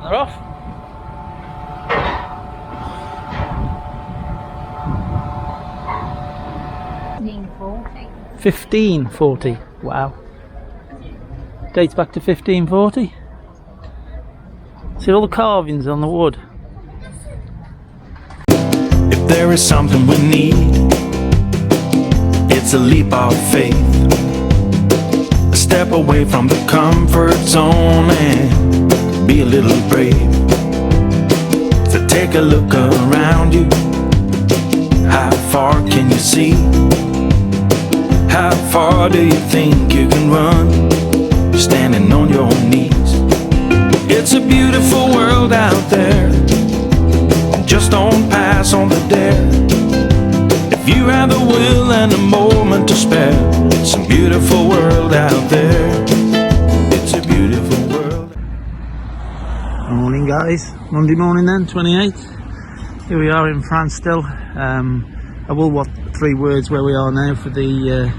They're off. $15.40. Wow. Dates back to 1540. See all the carvings on the wood. If there is something we need, it's a leap of faith. A step away from the comfort zone and be a little brave. So take a look around you. How far can you see? How far do you think you can run? Standing on your knees. It's a beautiful world out there. Just don't pass on the dare. If you have the will and a moment to spare, it's a beautiful world out there. It's a beautiful world. Morning guys, Monday morning then, 28th. Here we are in France still. I will watch 3 words where we are now for the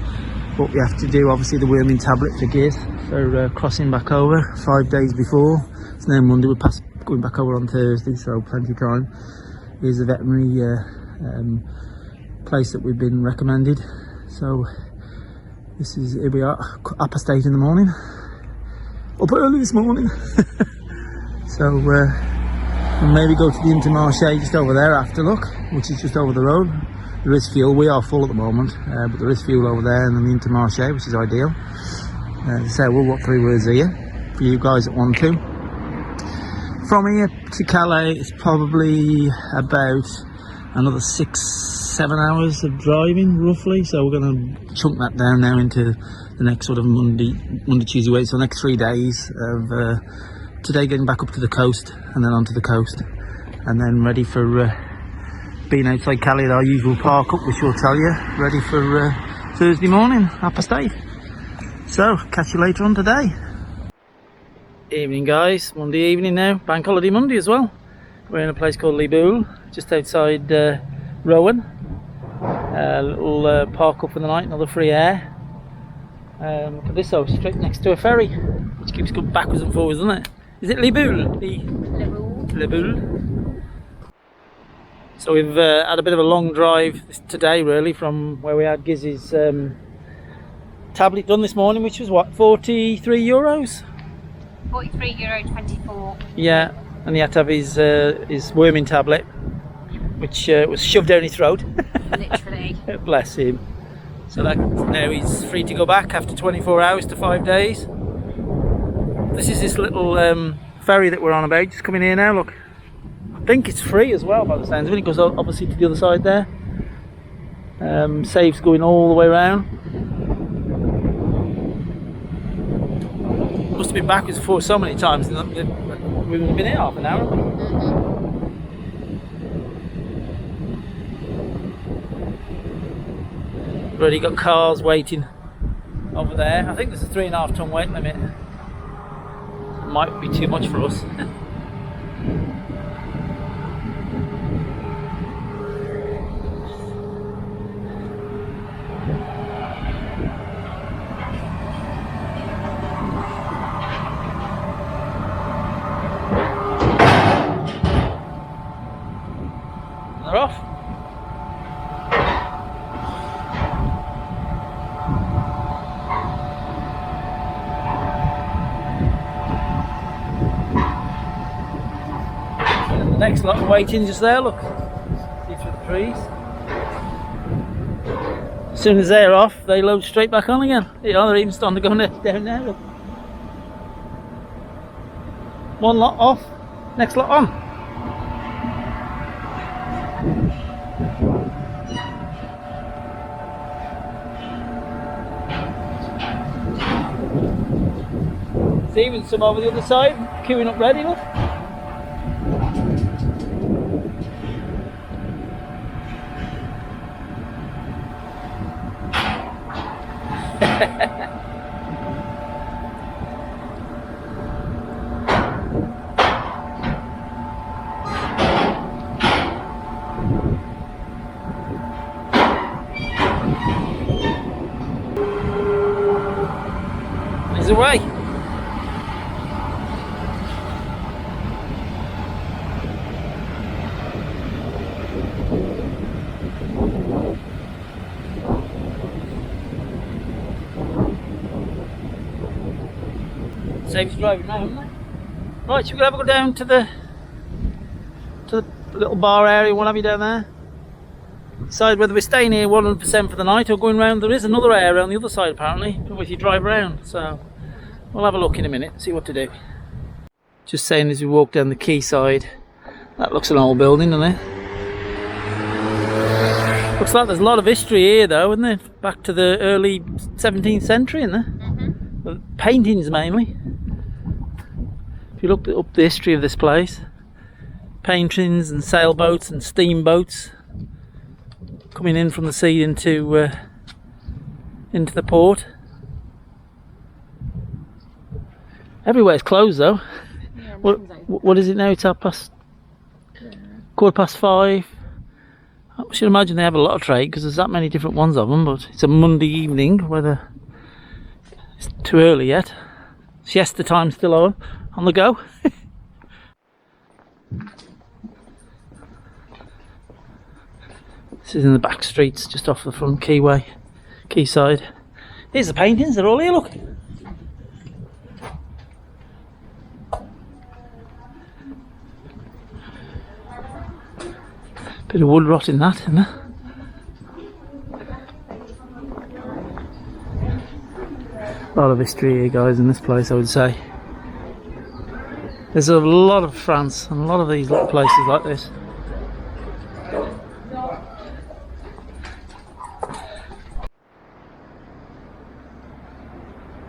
what we have to do. Obviously the worming tablet for Giz for crossing back over 5 days before. It's now Monday, we're going back over on Thursday, so plenty of time. Here's the veterinary place that we've been recommended. So this is, here we are, upper state in the morning. Up early this morning. So we'll maybe go to the Intermarché just over there after look, which is just over the road. There is fuel, we are full at the moment, but there is fuel over there and the Intermarché, which is ideal. So we'll walk 3 words here for you guys that want to. From here to Calais it's probably about another 6-7 hours of driving roughly, so we're going to chunk that down now into the next sort of Monday, Tuesday, Wednesday, so the next 3 days of today getting back up to the coast and then onto the coast, and then ready for being outside Calais at our usual park up, which we'll tell you, ready for Thursday morning, upper state. So catch you later on today. Evening guys, Monday evening now, bank holiday Monday as well. We're in a place called Les Boules, just outside Rouen. A little park up for the night, another free air. Look at this though, straight next to a ferry, which keeps going backwards and forwards, doesn't it? Is it Les Boules? Les Boules. So we've had a bit of a long drive today really, from where we had Giz's tablet done this morning, which was what, €43? €43.24. Yeah, and he had to have his worming tablet, which was shoved down his throat. Literally. Bless him. So that now he's free to go back after 24 hours to 5 days. This is this little ferry that we're on about, just coming here now, look. I think it's free as well by the sounds of it. It goes obviously to the other side there. Saves going all the way around. Must have been backwards before so many times. We've been here half an hour. We've already got cars waiting over there. I think there's a 3.5 ton weight limit. Might be too much for us. They're off. And the next lot are waiting just there, look. See through the trees. As soon as they're off, they load straight back on again. Yeah, they're even starting to go down there, look. One lot off, next lot on. There's even some over the other side, queuing up ready, look. He's away. Saves driving now, isn't it? Right, should we have a go down to the little bar area, what have you down there? Decide whether we're staying here 100% for the night or going round. There is another area on the other side apparently, if you drive around, so we'll have a look in a minute, see what to do. Just saying as we walk down the quayside, that looks an old building, doesn't it? Looks like there's a lot of history here though, isn't there? Back to the early 17th century, isn't there? Mm-hmm. Paintings mainly. If you look up the history of this place, paintings and sailboats and steamboats coming in from the sea into the port. Everywhere's closed though. Yeah, what is it now? It's 5:15. I should imagine they have a lot of trade because there's that many different ones of them, but it's a Monday evening, whether it's too early yet. Siesta time's still on the go. This is in the back streets, just off the front quayside. Here's the paintings, they're all here, look. Bit of wood rot in that, isn't there? A lot of history here, guys, in this place, I would say. There's a lot of France and a lot of these little places like this.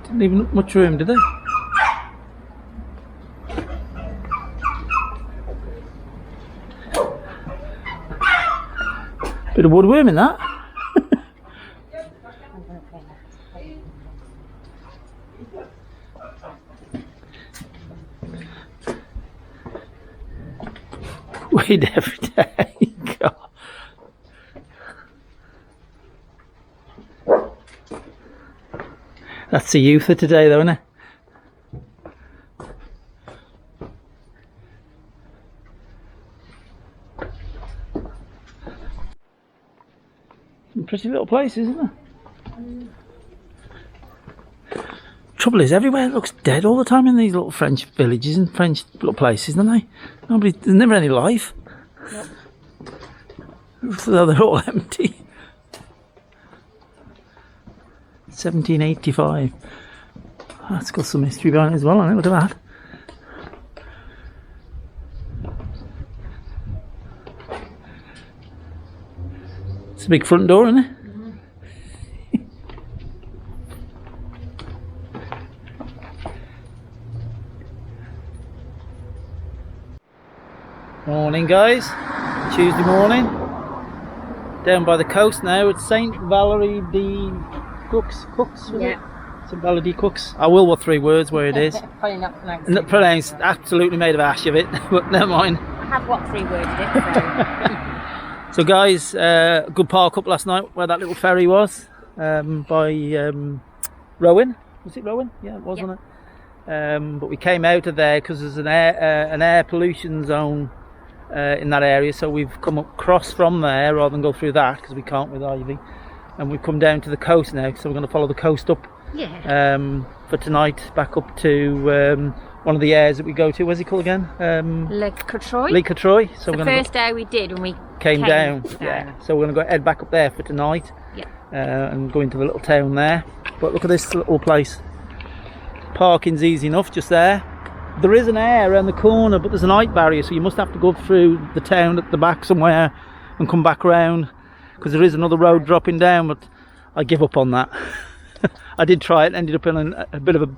Didn't leave much room, did they? Bit of woodworm in that. Wait every day. God. That's the youth of today though, isn't it? Some pretty little places, isn't there? Trouble is, everywhere it looks dead all the time in these little French villages and French little places, don't they? There's never any life. Nope. So they're all empty. 1785. That's got some history behind it as well, hasn't it? Look at that. It's a big front door, isn't it? Morning, guys. Tuesday morning. Down by the coast now at St. Valerie de Cooks. Yeah. St. Valerie de Cooks. I will what 3 words where it is. Probably not pronounced. Not pronounced. Absolutely made of ash of it. But never mind. I have what 3 words it. So guys, good park up last night where that little ferry was by Rowan. Was it Rowan? Yeah, it was, wasn't it? But we came out of there because there's an air pollution zone in that area, so we've come across from there rather than go through that because we can't with Ivy, and we've come down to the coast now, so we're going to follow the coast up for tonight, back up to one of the airs that we go to. Where's it called again? Lake Cotroy. Lake Cotroy. So the first air we did when we came down. Yeah. So we're going to head back up there for tonight. Yeah. And go into the little town there. But look at this little place. Parking's easy enough just there. There is an air around the corner, but there's an height barrier, so you must have to go through the town at the back somewhere and come back round, because there is another road dropping down, but I give up on that. I did try it, ended up in a bit of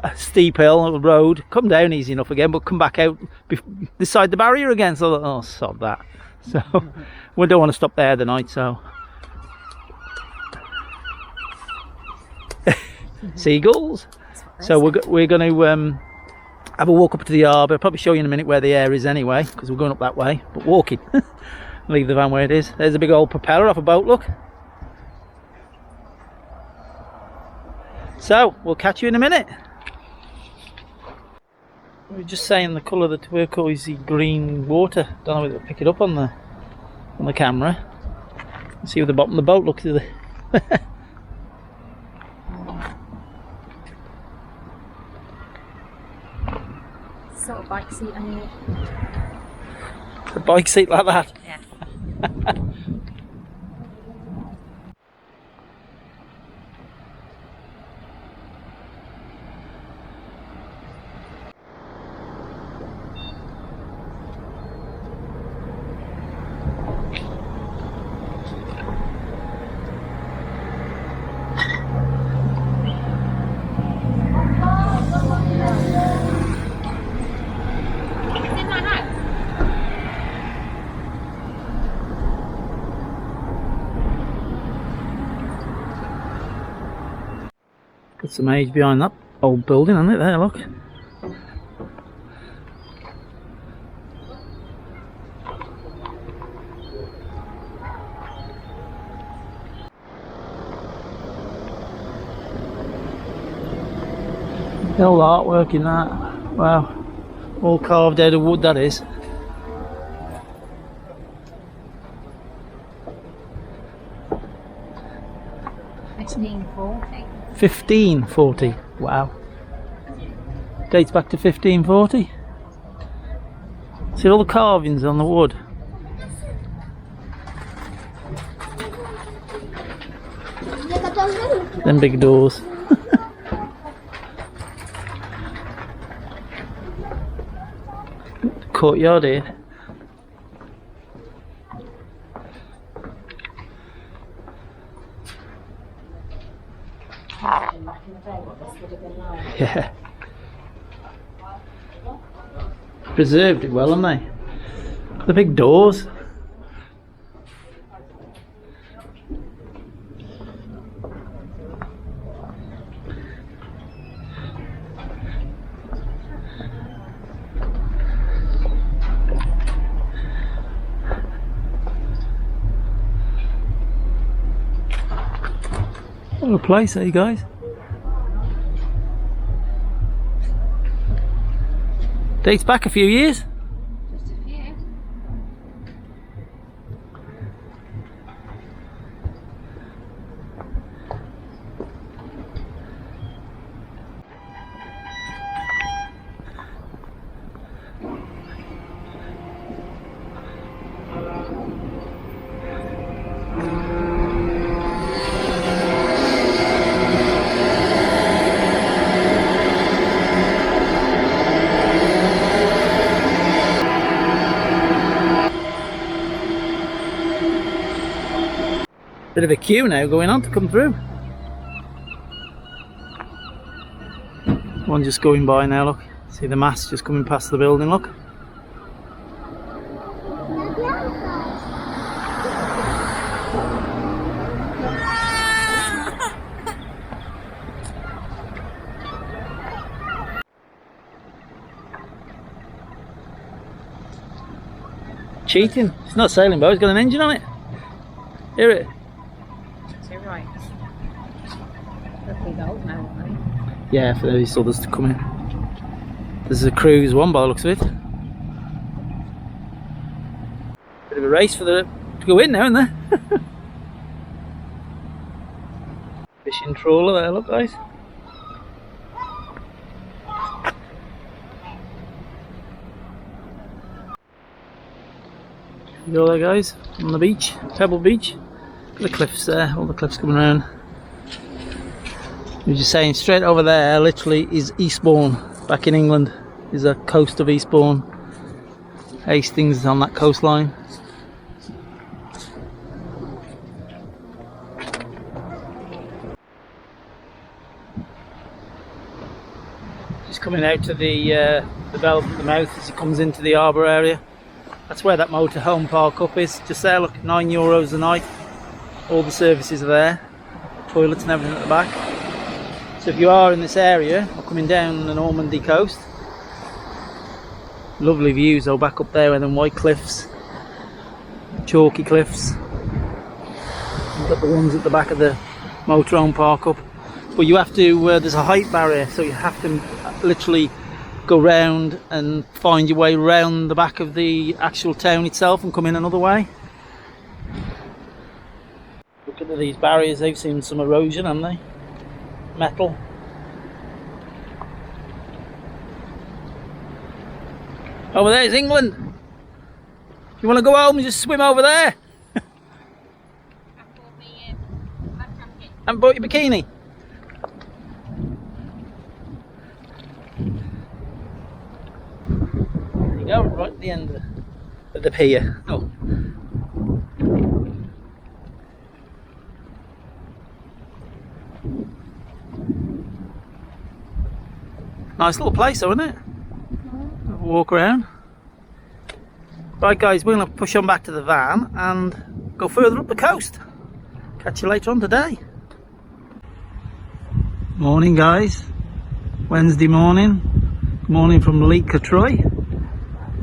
a steep hill, a road, come down easy enough again, but come back out this side the barrier again, so I thought, oh, sod that. So we don't want to stop there the night, so seagulls. So we're going to have a walk up to the harbour. I'll probably show you in a minute where the air is anyway, because we're going up that way, but walking. Leave the van where it is. There's a big old propeller off a boat, look. So we'll catch you in a minute. We were just saying the colour of the turquoisey green water. Don't know whether it'll pick it up on the camera. See what the bottom of the boat looks like. a bike seat on it. A bike seat like that? Yeah. Got some age behind that old building, hasn't it? There, look. The old artwork in that. Wow. All carved out of wood, that is. It's 1940. 1540. Wow. Dates back to 1540. See all the carvings on the wood. Them big doors. Courtyard here. Yeah. Preserved it well, haven't they? The big doors. What a place, eh, guys? Dates back a few years. Just a few. Bit of a queue now going on to come through. One just going by now, look. See the mass just coming past the building, look. Cheating. It's not a sailing boat, it's got an engine on it. Hear it? So right. Looking old now, aren't Yeah, for these others to come in. There's a cruise one by the looks of it. Bit of a race for the to go in now, isn't there? Fishing trawler there, look guys. You go there guys, on the beach, Pebble Beach. The cliffs there, all the cliffs coming around. We were just saying, straight over there literally is Eastbourne, back in England. Is the coast of Eastbourne. Hastings is on that coastline. Just coming out to the bell at the mouth as it comes into the harbour area. That's where that motorhome park up is. Just there, look, €9 a night. All the services are there, toilets and everything at the back. So if you are in this area or coming down the Normandy coast, lovely views though back up there with them white cliffs, chalky cliffs. You've got the ones at the back of the motorhome park up, but you have to, there's a height barrier, so you have to literally go round and find your way round the back of the actual town itself and come in another way. Look at these barriers, they've seen some erosion, haven't they? Metal. Over there is England. If you want to go home, just swim over there. Haven't bought your bikini. There you go, right at the end of the pier. Oh. Nice little place though, isn't it? Have a walk around. Right guys, we're going to push on back to the van and go further up the coast. Catch you later on today. Morning guys, Wednesday morning. Good morning from Calais.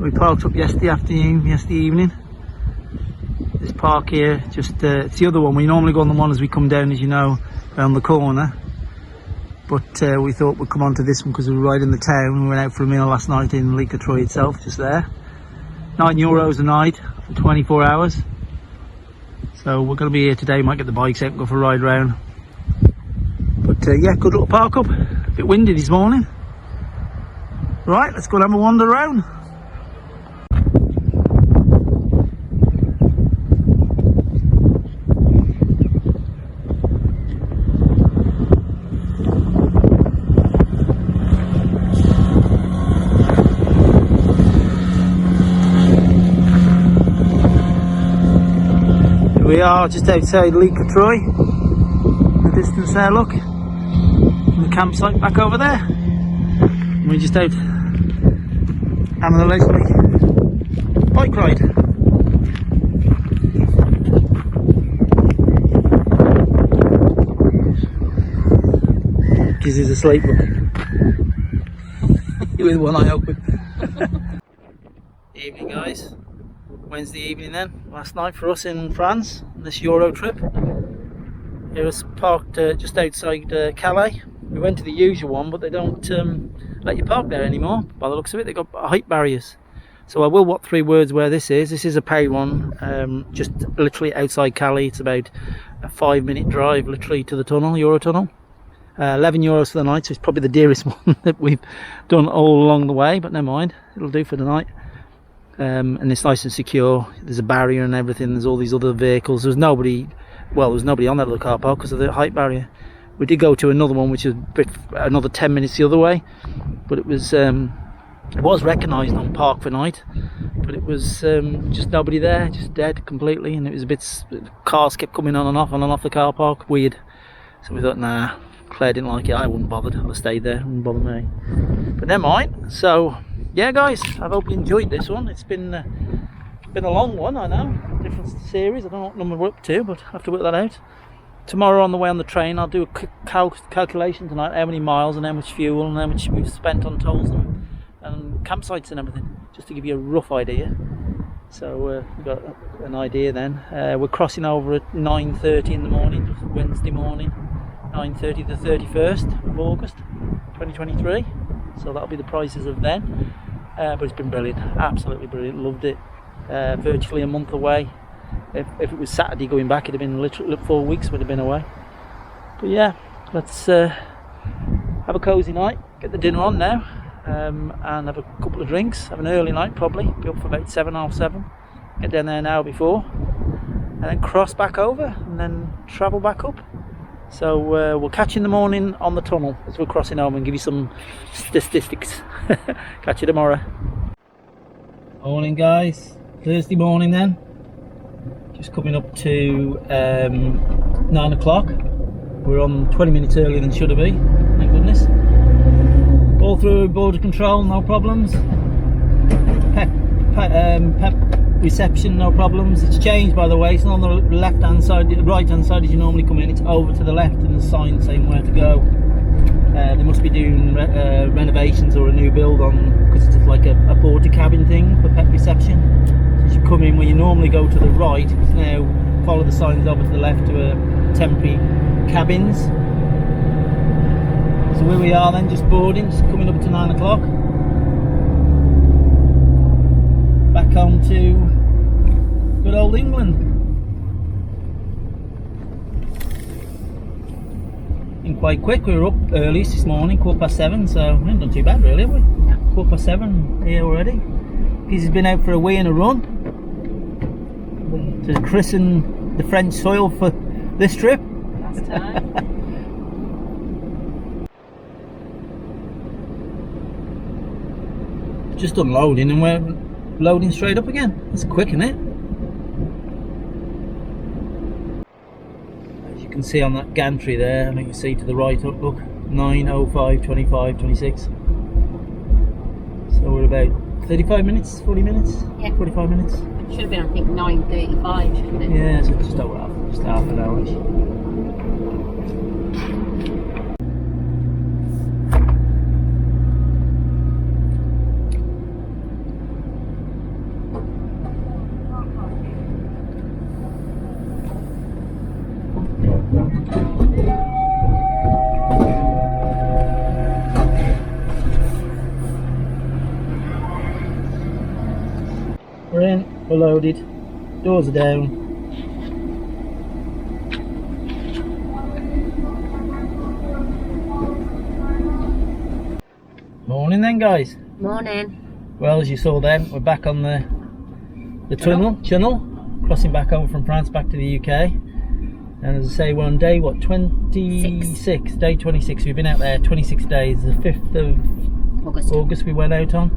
We parked up yesterday evening. This park here, just it's the other one. We normally go on the one as we come down, as you know, around the corner. But we thought we'd come on to this one because we were right in the town. We went out for a meal last night in Calais itself, just there. €9 a night for 24 hours. So we're going to be here today. Might get the bikes out and go for a ride round. But yeah, good little park up. A bit windy this morning. Right, let's go and have a wander around. We are just outside Calais. In the distance there, look. And the campsite back over there. And we're just out having a leisurely bike ride. Giz is asleep with one eye open. Evening guys. Wednesday evening then, last night for us in France, on this Euro trip. It was parked just outside Calais. We went to the usual one, but they don't let you park there anymore. By the looks of it, they've got height barriers. So I will what 3 words where this is. This is a paid one, just literally outside Calais. It's about a 5-minute drive literally to the tunnel, Euro tunnel. €11 for the night, so it's probably the dearest one that we've done all along the way, but never mind, it'll do for the night. And it's nice and secure. There's a barrier and everything. There's all these other vehicles. There's nobody on that little car park because of the height barrier. We did go to another one which is another 10 minutes the other way, but it was recognised on Park for Night, but it was just nobody there, just dead completely. And it was a bit, cars kept coming on and off the car park. Weird. So we thought, nah, Claire didn't like it. I wouldn't bothered. I'd have stayed there. It wouldn't bother me. But never mind. So yeah guys, I hope you enjoyed this one. It's been a long one, I know, different series. I don't know what number we're up to, but I have to work that out. Tomorrow on the way on the train I'll do a quick calculation tonight, how many miles and how much fuel and how much we've spent on tolls and campsites and everything, just to give you a rough idea. So we've got an idea then. We're crossing over at 9:30 in the morning, Wednesday morning, 9:30 the 31st of August 2023. So that'll be the prices of then. But it's been brilliant, absolutely brilliant, loved it. Virtually a month away. If it was Saturday going back, it'd have been literally 4 weeks would have been away. But yeah, let's have a cosy night, get the dinner on now, and have a couple of drinks, have an early night probably, be up for about 7, half 7, get down there an hour before, and then cross back over and then travel back up. So we'll catch you in the morning on the tunnel as we're crossing home and give you some statistics. Catch you tomorrow. Morning guys, Thursday morning then. Just coming up to 9 o'clock. We're on 20 minutes earlier than should have been, thank goodness. All through border control, no problems. Pep reception, no problems. It's changed by the way, it's not on the left hand side, the right hand side as you normally come in, it's over to the left and there's a sign saying where to go. They must be doing renovations or a new build on, because it's like a porter cabin thing for pet reception. So as you come in where you normally go to the right, it's now follow the signs over to the left to a temporary cabins. So where we are then, just boarding, just coming up to 9 o'clock. Back home to good old England. Been quite quick. We were up early this morning, 7:15, so we haven't done too bad really, have we? Yeah. 7:15 here already. He's been out for a wee and a run to christen the French soil for this trip. Last time. Just unloading and we're loading straight up again. That's quick, isn't it? As you can see on that gantry there, and you can see to the right, look, 9:05, 25, 26. So we're about 35 minutes, 40 minutes, Yeah. 45 minutes. Should have been, I think, 9:35, shouldn't it? Yeah, so just over half an hour. We're in, we're loaded, doors are down. Morning then, guys. Morning. Well, as you saw then, we're back on the channel, crossing back over from France back to the UK. And as I say, we're on day, what, 26? Day 26. We've been out there 26 days. The 5th of August we went out on.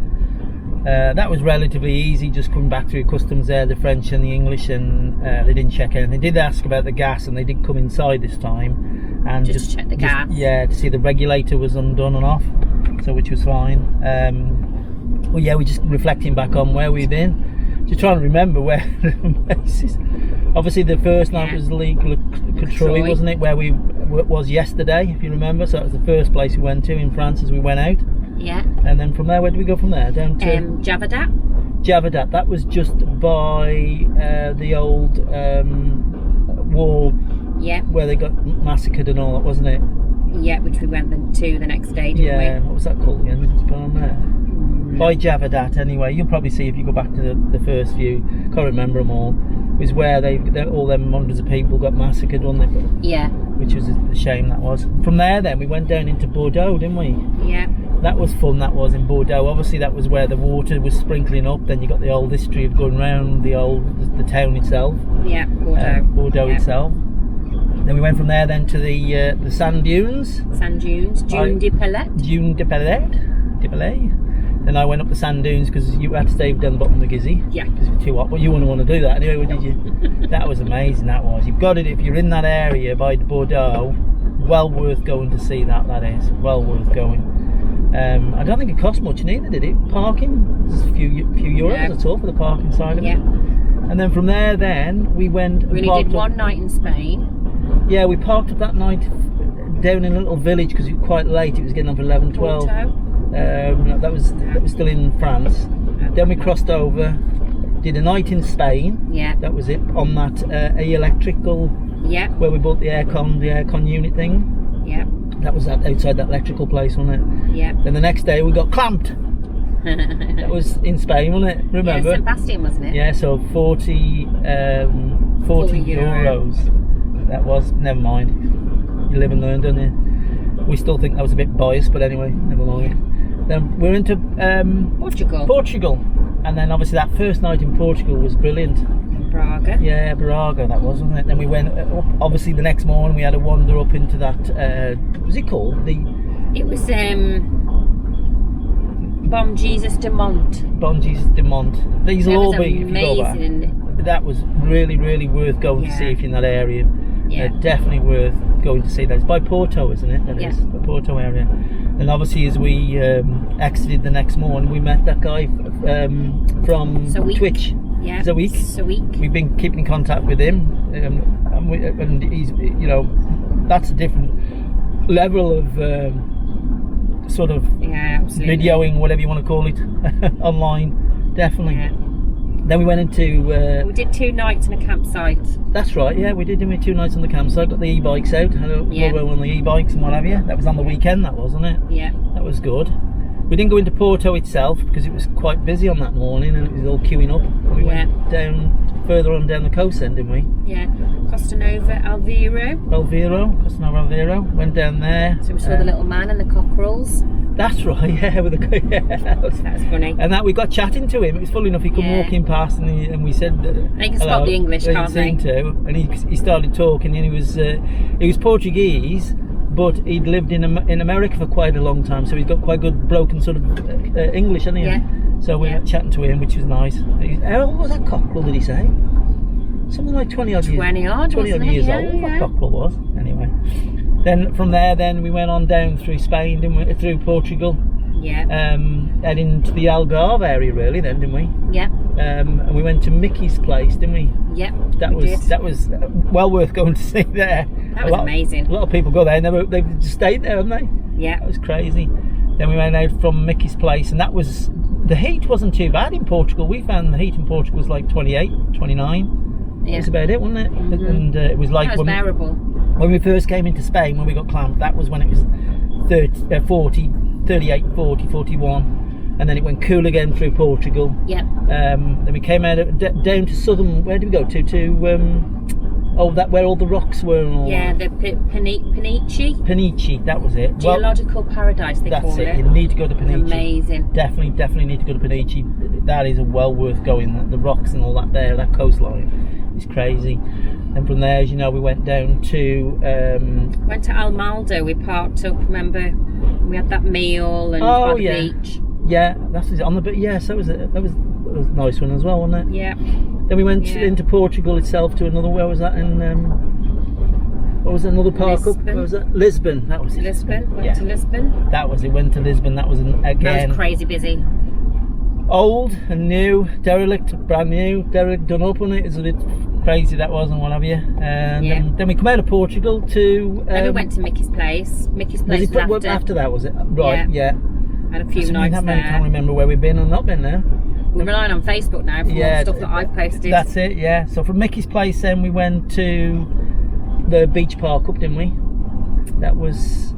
That was relatively easy, just coming back through customs there, the French and the English, and they didn't check anything. They did ask about the gas, and they did come inside this time and Just check the gas. Yeah, to see the regulator was undone and off, so which was fine. Well, yeah, we're just reflecting back on where we've been, just trying to remember where the places. Obviously, the first night was Calais, wasn't it? Where we was yesterday, if you remember. So that was the first place we went to in France as we went out. Yeah. And then from there, where did we go from there? Down to Javadat. Javadat. That was just by the old war. Yeah. Where they got massacred and all that, wasn't it? Yeah, which we went to the next day, didn't Yeah. we? What was that called again? It's gone on there. By Javadat, anyway. You'll probably see if you go back to the first view. Can't remember them all. It was where all them hundreds of people got massacred, wasn't it? Yeah. Which was a shame, that was. From there, then we went down into Bordeaux, didn't we? Yeah. That was fun, that was, in Bordeaux. Obviously that was where the water was sprinkling up. Then you got the old history of going round the town itself. Yeah, Bordeaux. Bordeaux itself. Then we went from there then to the sand dunes. Sand dunes. Dune de Palette. Dune de Palette. Then I went up the sand dunes because you had to stay down the bottom of the Gizzy. Yeah. Because it was too hot. Well, you wouldn't want to do that anyway, did you? That was amazing, that was. You've got it, if you're in that area by Bordeaux, well worth going to see that, that is. Well worth going. I don't think it cost much neither, did it? Parking, just a few euros at all for the parking side of it. And then from there, then we went. We only did one night in Spain. Yeah, we parked up that night down in a little village because it was quite late. It was getting on for 11, 12. That was still in France. Then we crossed over, did a night in Spain. Yeah. That was it on that electrical. Yeah. Where we bought the aircon unit thing. Yeah. That was outside that electrical place, wasn't it? Yeah. Then the next day we got clamped. That was in Spain, wasn't it? Remember? Yeah, St. Bastian, wasn't it? Yeah, so 40 euros. That was, never mind. You live and learn, don't you? We still think that was a bit biased, but anyway, never mind. Then we're into Portugal. And then obviously that first night in Portugal was brilliant. Braga. Yeah, Braga, that was, wasn't it? Then we went up, obviously the next morning we had to wander up into that, what was it called? It was Bom Jesus de Mont. Bom Jesus de Mont. These will all be, if you go back. That was really, really worth going to see if you're in that area. Yeah. Definitely worth going to see that. It's by Porto, isn't it? That is the Porto area. And obviously, as we exited the next morning, we met that guy from Twitch. Yeah. Zawick. We've been keeping in contact with him, and he's, you know, that's a different level of sort of videoing, whatever you want to call it, online. Definitely. Yeah. Then we went into. We did 2 nights in a campsite. That's right, yeah, we did 2 nights on the campsite. Got the e-bikes out, had a roll on the e-bikes and what have you. That was on the weekend, that wasn't it? Yeah. That was good. We didn't go into Porto itself because it was quite busy on that morning and it was all queuing up. We went down further on down the coast then, didn't we? Yeah. Costa Nova Alvero. Costa Nova Alvero. Went down there. So we saw the little man and the cockerels. That's right, yeah, with the yeah. That's funny. And that we got chatting to him. It was funny enough. He come walking past, and we said, They can spot the English, can't they? And he started talking, and he was Portuguese, but he'd lived in America for quite a long time, so he's got quite good broken sort of English, hasn't he? Yeah. So we were chatting to him, which was nice. How old was that cockerel? Did he say? Something like 20 odd years. 20 odd years old. That cockerel was. Anyway. Then from there, we went on down through Spain, didn't we? Through Portugal. Yeah. Heading to the Algarve area, really, then, didn't we? Yeah. And we went to Mickey's place, didn't we? Yeah. That was well worth going to see there. That was amazing. A lot of people go there. They've just stayed there, haven't they? Yeah. That was crazy. Then we went out from Mickey's place, and the heat wasn't too bad in Portugal. We found the heat in Portugal was like 28, 29. Yeah. That's about it, wasn't it? Mm-hmm. And it was like that was bearable. When we first came into Spain, when we got clamped, that was when it was 38, 40, 41, and then it went cool again through Portugal. Yeah. Then we came out down to southern. Where did we go to? Where all the rocks were. And all yeah, that. the Peniche. Peniche, that was it. Geological paradise, they call it. That's it. You need to go to Peniche. Amazing. Definitely need to go to Peniche. That is well worth going. The rocks and all that there, that coastline is crazy. And from there, as you know, we went down to went to Almaldo. We parked up. Remember, we had that meal and by the beach. Yeah, that's on the beach. Yes, that was a nice one as well, wasn't it? Yeah. Then we went into Portugal itself to another. Where was that? In what was it, another park Lisbon. up? Where was that? Lisbon. That was it. Lisbon. Went to Lisbon. That was it. Went to Lisbon. That was again. That was crazy busy. Old and new, derelict, brand new, derelict done up on it. It's a bit crazy that was and what have you. And then we come out of Portugal to. Then we went to Mickey's place. Mickey's place was after that, was it? Right. Yeah. Had a few nights there. I can't remember where we've been or not been there. We're relying on Facebook now for all the stuff that I've posted. That's it. Yeah. So from Mickey's place, then we went to the beach park up, didn't we? That was.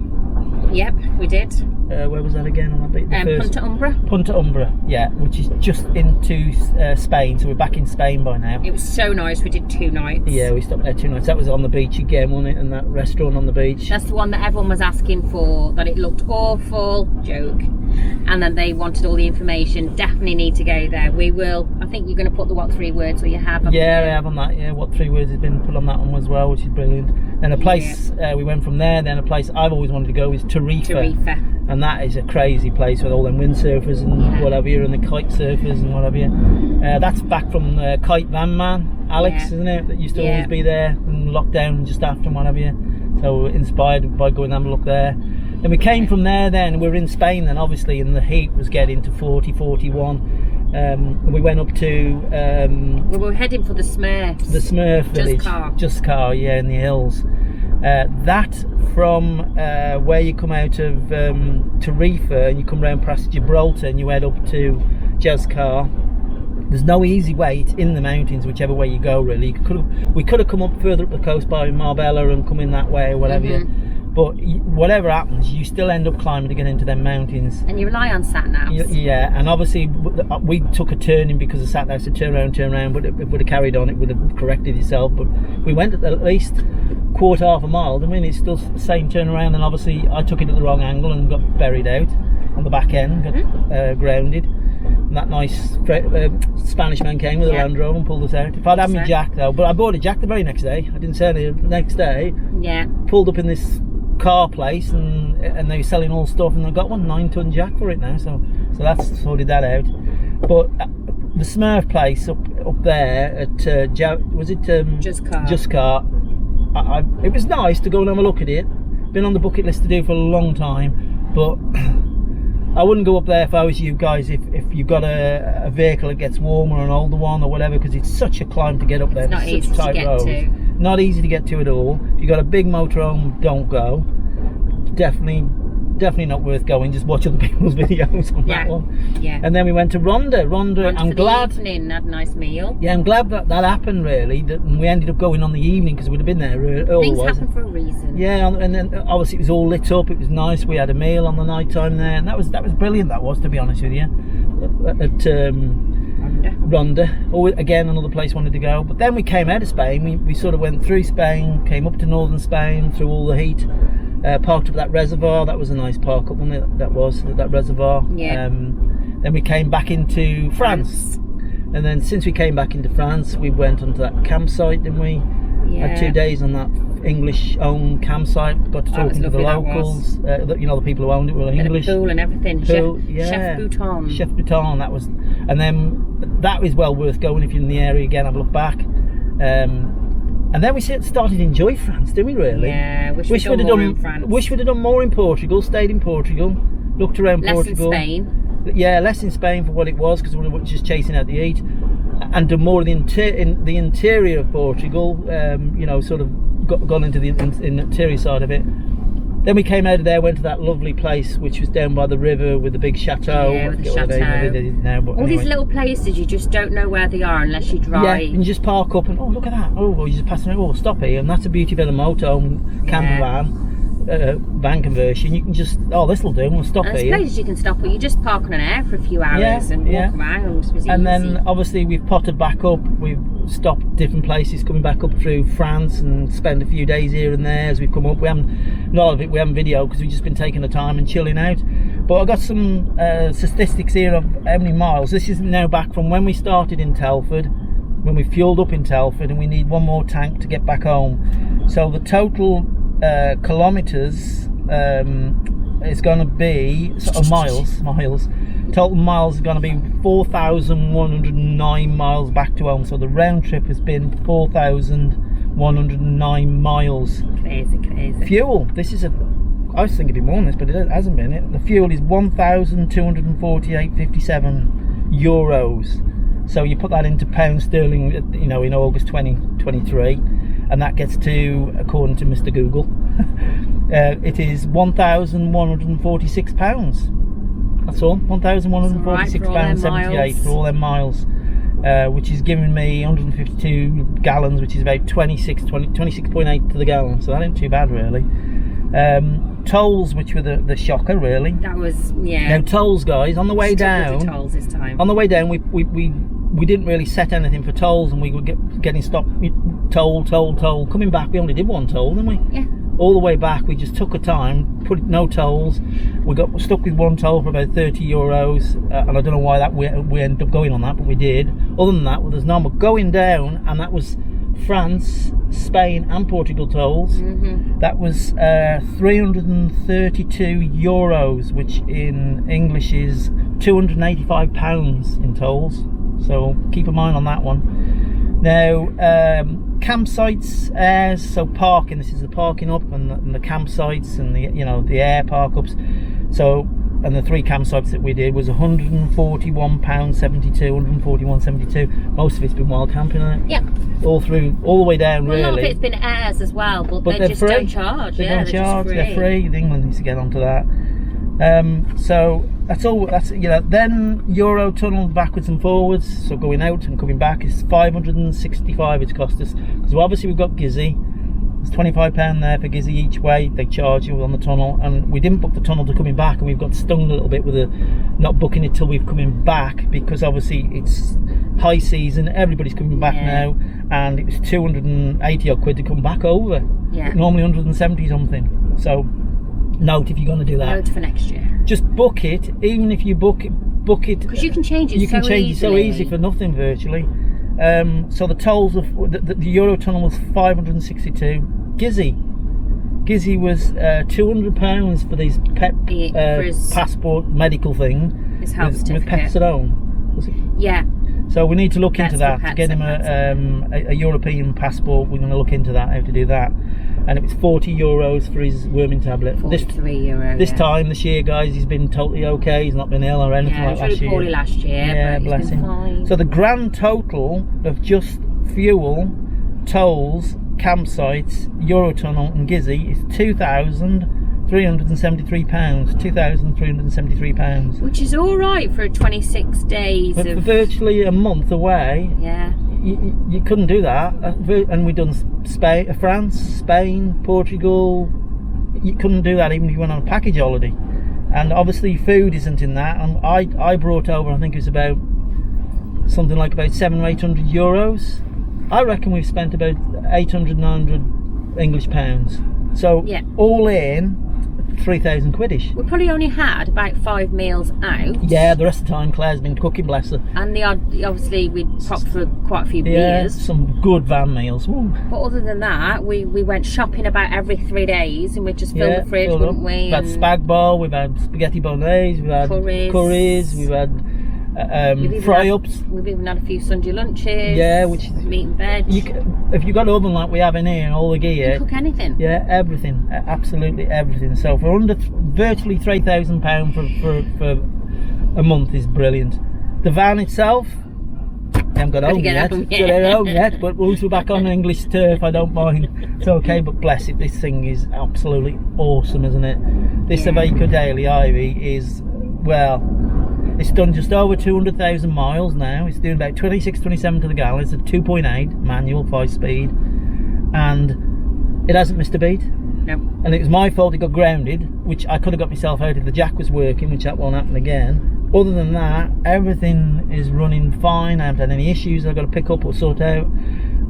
Yep, we did. Where was that again on that beach? Punta Umbra. Punta Umbra, yeah, which is just into Spain, so we're back in Spain by now. It was so nice. We did 2 nights. Yeah, we stopped there 2 nights. That was on the beach again, wasn't it? And that restaurant on the beach. That's the one that everyone was asking for, that it looked awful. Joke. And then they wanted all the information. Definitely need to go there. We will. I think you're going to put the what 3 words, or you have. Yeah, I have on that. Yeah, what 3 words has been put on that one as well, which is brilliant. And a place we went from there. Then a place I've always wanted to go is Tarifa. And that is a crazy place with all them windsurfers and whatever, and the kite surfers and whatever. That's back from Kite Van Man, Alex, isn't it? That used to always be there in lockdown just after and whatever. So inspired by going and have a look there. Then we came from there. Then we were in Spain. Then obviously, and the heat was getting to 40, 41. We went up to. We were heading for the Smurfs. The Smurf village. Just car, in the hills. That from where you come out of Tarifa and you come round past Gibraltar and you head up to Jazcar. There's no easy way. It's in the mountains, whichever way you go. Really, we could have come up further up the coast by Marbella and come in that way or whatever. But whatever happens, you still end up climbing to get into them mountains. And you rely on sat-navs. Yeah, and obviously we took a turning because the sat-nav said turn around, but if it would have carried on, it would have corrected itself. But we went at least half a mile. I mean, it's still the same turn around, and obviously I took it at the wrong angle and got buried out on the back end, got grounded. And that nice Spanish man came with a Land Rover and pulled us out. If I'd had my jack though, but I bought a jack the very next day. I didn't say anything. The next day, pulled up in this car place and they were selling all stuff, and I got one 9-ton jack for it now, so that's sorted that out. But the Smurf place up there at Jazcar, it was nice to go and have a look at it. Been on the bucket list to do for a long time, but I wouldn't go up there if I was you guys, if you've got a vehicle that gets warmer, an older one or whatever, because it's such a climb to get up there. It's not easy to get to. Not easy to get to at all. If you've got a big motorhome, don't go. Definitely not worth going. Just watch other people's videos on that one. Yeah. And then we went to Ronda. I'm glad. Evening, had a nice meal. Yeah, I'm glad that happened really. And we ended up going on the evening because we'd have been there earlier. Things happen for a reason. Yeah, and then obviously it was all lit up. It was nice. We had a meal on the night time there, and that was brilliant. That was, to be honest with you. At Ronda. Again, another place wanted to go. But then we came out of Spain. We sort of went through Spain, came up to northern Spain through all the heat. Parked up at that reservoir. That was a nice park up, wasn't it? That reservoir. Yeah. Then we came back into France. And then since we came back into France, we went onto that campsite, didn't we? Yeah. Had 2 days on that English-owned campsite. Got to talking to the locals. You know, the people who owned it were English. Pool and everything. Pool, Chef Bouton. Chef Bouton. That was, and then that is well worth going if you're in the area again. Have a look back. And then we started to enjoy France, didn't we? Really? Yeah. Wish we'd have done more in France. Wish we'd have done more in Portugal. Stayed in Portugal. Looked around Portugal. Less in Spain. Yeah, less in Spain for what it was, because we were just chasing out the heat, and done more in the interior of Portugal. You know, sort of gone into the interior side of it. Then we came out of there, went to that lovely place which was down by the river with the big chateau. Yeah, with the chateau. All these little places, you just don't know where they are unless you drive. Yeah, and you just park up and, oh, look at that. Oh, you just pass it. Oh, stop here. And that's a beauty of a motorhome, camper van conversion. You can just, oh, this will do. We'll stop here. There's places you can stop, but you just park on an air for a few hours and walk around. It was easy. Then obviously we've potted back up. We've stopped different places, coming back up through France and spent a few days here and there as we've come up. We haven't video because we've just been taking the time and chilling out. But I got some statistics here of how many miles. This is now back from when we started in Telford, when we fueled up in Telford, and we need one more tank to get back home. So the total kilometers is going to be miles. Total miles is going to be 4,109 miles back to home. So the round trip has been 4,109 miles. Crazy. Fuel. This is I was thinking it'd be more than this, but it hasn't been. The fuel is 1,248.57 euros. So you put that into pound sterling, you know, in August 2023, and that gets to, according to Mr. Google, it is £1,146. That's all, £1,146.78 for all them miles, which is giving me 152 gallons, which is about 26.8 to the gallon. So that ain't too bad, really. Tolls, which were the shocker, really. That was, Now tolls, guys, on the way down. Tolls this time. On the way down, we didn't really set anything for tolls, and we were getting stopped. Toll. Coming back, we only did one toll, didn't we? Yeah. All the way back, we just took a time, put no tolls. We got stuck with one toll for about 30 euros, and I don't know why that we ended up going on that, but we did. Other than that, there's no more going down, and that was France, Spain and Portugal tolls. That was 332 euros, which in English is £285 in tolls. So keep a mind on that one. Now campsites, so parking. This is the parking up and the campsites and the the air park ups. So, and the 3 campsites that we did was £141.72, £141.72. Most of it's been wild camping, isn't it? Yeah. All the way down, really. A lot of it's been airs as well, but they just don't charge. They're free. England needs to get onto that. So that's all. Then Eurotunnel backwards and forwards. So going out and coming back is 565. It's cost us, because obviously we've got Gizzy. It's £25 there for Gizzy each way. They charge you on the tunnel, and we didn't book the tunnel to coming back, and we've got stung a little bit with not booking it till we've coming back, because obviously it's high season. Everybody's coming back now, and it was 280 odd quid to come back over. Yeah. Normally 170 something. So note if you're going to do that. Note for next year. Just book it, even if you book it because you can change it. You can change it so easy for nothing virtually. So the tolls of the Eurotunnel was 562. Gizzy was £200 for these passport medical thing. His health certificate. With pets at home. Was it? Yeah. So we need to look into that to get him a European passport. We're going to look into that, how to do that. And it was €40 for his worming tablet. €43. This year, guys, he's been totally okay. He's not been ill or anything like last year. He was really poorly last year. Yeah, but bless him. Fine. So the grand total of just fuel, tolls, campsites, Eurotunnel, and Gizzy is £2,373. Which is all right for 26 days. But for virtually a month away. Yeah. You couldn't do that, and we've done France, Spain, Portugal. You couldn't do that even if you went on a package holiday. And obviously food isn't in that. And I brought over, I think it was about something like about 700 or 800 euros. I reckon we've spent about 800, 900 English pounds. So Yeah. all in, 3,000 quidish. We probably only had about 5 meals out. Yeah, the rest of the time Claire's been cooking, bless her. And obviously we popped for quite a few Yeah, beers. some good van meals. Ooh. But other than that, we went shopping about every 3 days, and we just filled the fridge, filled up. wouldn't we? We've had spag bol, we've had spaghetti bolognese, we've had curries, we've had fry-ups. We've even had a few Sunday lunches. Yeah, which is meat and veg. If you've got an oven like we have in here and all the gear, you cook anything. yeah, everything, absolutely everything. So for under virtually £3,000 for a month is brilliant. The van itself, I haven't got home yet, but once we're back on English turf, I don't mind. It's okay, but bless it, this thing is absolutely awesome, isn't it? This Iveco Daily Ivy is, well, it's done just over 200,000 miles now. It's doing about 26, 27 to the gallon. It's a 2.8 manual, 5-speed, and it hasn't missed a beat. No. And it was my fault it got grounded, which I could have got myself out if the jack was working, which that won't happen again. Other than that, everything is running fine. I haven't had any issues I've got to pick up or sort out.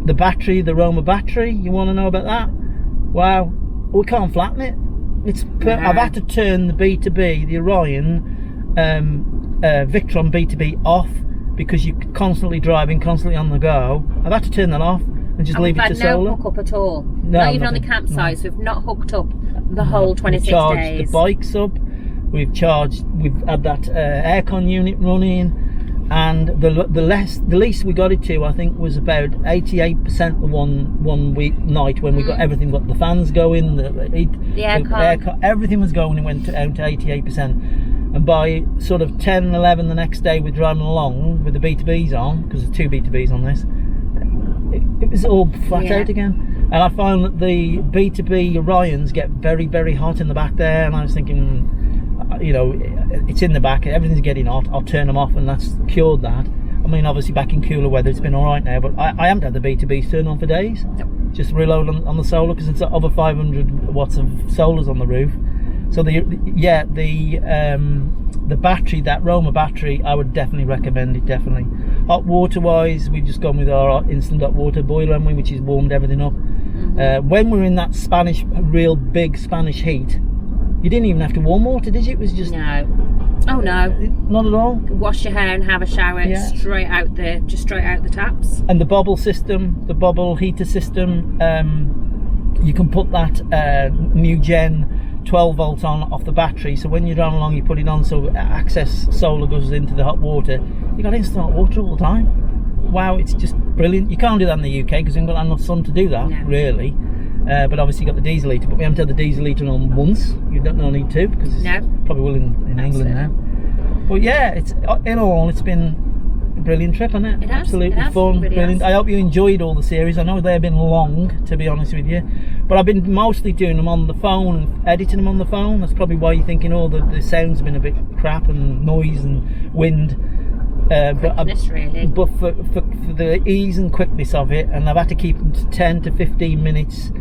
The battery, the Roma battery, you want to know about that? Wow, we can't flatten it. I've had to turn the B2B, the Orion Victron B2B off because you're constantly driving, constantly on the go. I've had to turn that off and just leave it to solar. No hookup at all. No, not even on the campsite. So we've not hooked up the whole 26 We've charged days. the bikes up. We've had that aircon unit running, and the least we got it to, I think, was about 88% the one week night when we got everything, got the fans going, the aircon, everything was going, and went out to 88%. And by sort of 10, 11 the next day, we're driving along with the B2Bs on, because there's 2 B2Bs on this. It was all flat out again. And I found that the B2B Orions get very, very hot in the back there, and I was thinking, you know, it's in the back, everything's getting hot, I'll turn them off, and that's cured that. I mean, obviously back in cooler weather it's been alright now, but I haven't had the B2Bs turned on for days. Just reload on the solar, because it's over 500 watts of solars on the roof. So the battery, that Roma battery, I would definitely recommend it, definitely. Hot water wise, we've just gone with our instant hot water boiler, haven't we, which has warmed everything up. When we're in that real big Spanish heat, you didn't even have to warm water, did you? It was just... No. Oh no. Not at all. Wash your hair and have a shower straight out the taps. And the bubble system, the bubble heater system, you can put that new gen 12 volts on off the battery, so when you're driving along you put it on, so access solar goes into the hot water. You got instant hot water all the time. Wow, it's just brilliant. You can't do that in the UK because we haven't got enough sun to do that, really. But obviously you got the diesel heater, but we haven't had the diesel heater on once. You don't need to, because it's probably will in England now. But yeah, it's in all, it's been a brilliant trip, hasn't it? Absolutely fun, brilliant. I hope you enjoyed all the series. I know they've been long, to be honest with you, but I've been mostly doing them on the phone and editing them on the phone. That's probably why you're thinking, oh, the sound's been a bit crap and noise and wind. But for the ease and quickness of it, and I've had to keep them to 10 to 15 minutes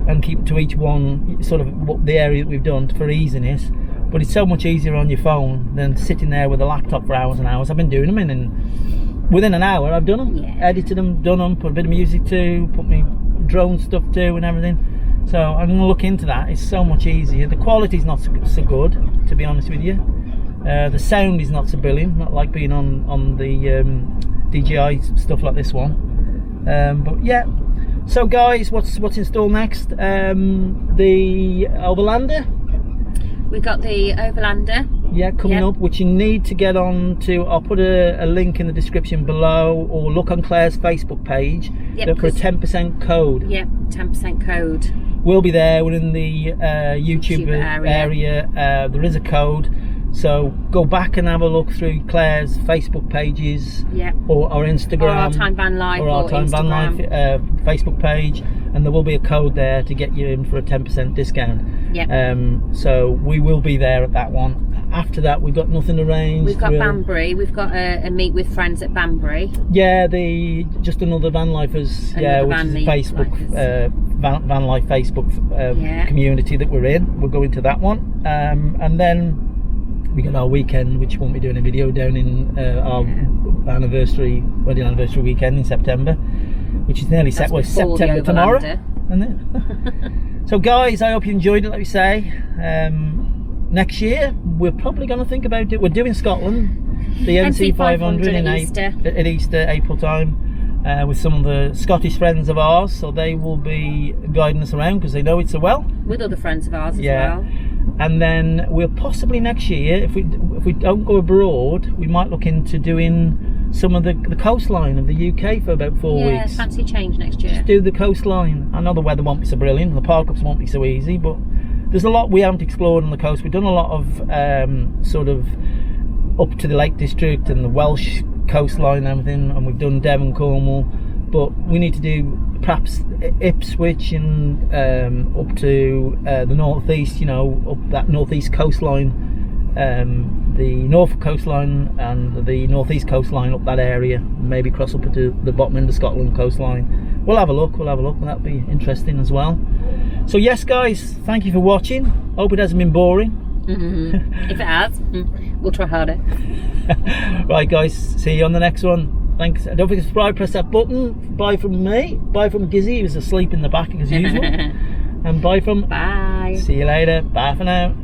and keep to each one, sort of what the area that we've done for easiness. But it's so much easier on your phone than sitting there with a laptop for hours and hours. I've been doing them within an hour I've done them, edited them, done them, put a bit of music to, put me drone stuff to and everything. So I'm going to look into that. It's so much easier. The quality's not so good, to be honest with you. The sound is not so brilliant, not like being on the DJI stuff like this one. But yeah, so guys, what's in store next? The Overlander. We got the Overlander. Yeah, coming up, which you need to get on to. I'll put a link in the description below, or look on Claire's Facebook page. Look for a 10% code. Yep, 10% code. We'll be there. We're in the YouTube area. There is a code. So go back and have a look through Claire's Facebook pages, or our Instagram, or our Time Van Life, or our Time Van Life Facebook page, and there will be a code there to get you in for a 10% discount. So we will be there at that one. After that, we've got nothing arranged. We've got Banbury. We've got a meet with friends at Banbury. Yeah, just another van lifers. Which is a Facebook van life Facebook community that we're in. We'll go into that one, and then we got our weekend, which won't be doing a video down in our wedding anniversary weekend in September, which is nearly September tomorrow. isn't it? So guys, I hope you enjoyed it, like we say. Next year, we're probably going to think about it. We're doing Scotland, the NC 500 at Easter, April time. With some of the Scottish friends of ours, so they will be guiding us around because they know it so well. With other friends of ours as well. And then we'll possibly next year, if we don't go abroad, we might look into doing some of the coastline of the UK for about 4 weeks. Yeah, fancy change next year. Just do the coastline. I know the weather won't be so brilliant, the park-ups won't be so easy, but there's a lot we haven't explored on the coast. We've done a lot of sort of up to the Lake District and the Welsh coastline and everything, and we've done Devon, Cornwall, but we need to do perhaps Ipswich and up to the northeast, you know, up that northeast coastline, the Norfolk coastline and the northeast coastline, up that area, maybe cross up to the bottom end of Scotland coastline. We'll have a look, and that'll be interesting as well. So yes guys, thank you for watching. Hope it hasn't been boring. If it has, we'll try harder. Right guys, see you on the next one. Thanks. Don't forget to subscribe, press that button. Bye from me, bye from Gizzy, who's asleep in the back as usual. And bye from... Bye. See you later. Bye for now.